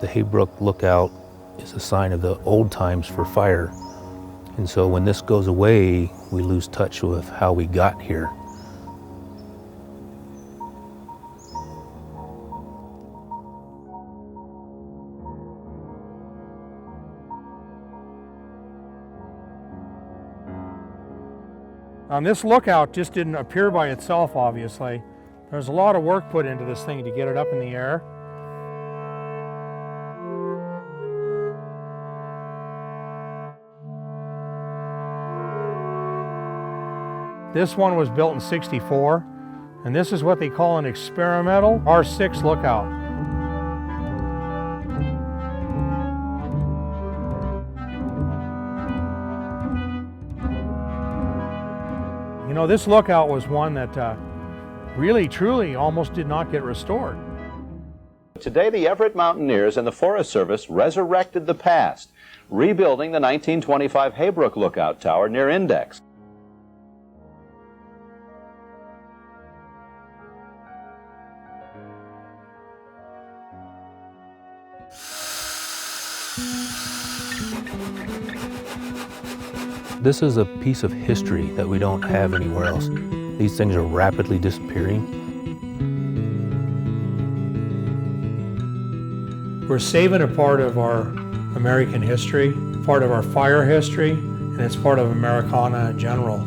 The Heybrook lookout is a sign of the old times for fire. And so when this goes away, we lose touch with how we got here. This lookout just didn't appear by itself, obviously. There's a lot of work put into this thing to get it up in the air. This one was built in '64, and this is what they call an experimental R6 lookout. You know, this lookout was one that really, truly almost did not get restored. Today, the Everett Mountaineers and the Forest Service resurrected the past, rebuilding the 1925 Heybrook Lookout Tower near Index. This is a piece of history that we don't have anywhere else. These things are rapidly disappearing. We're saving a part of our American history, part of our fire history, and it's part of Americana in general.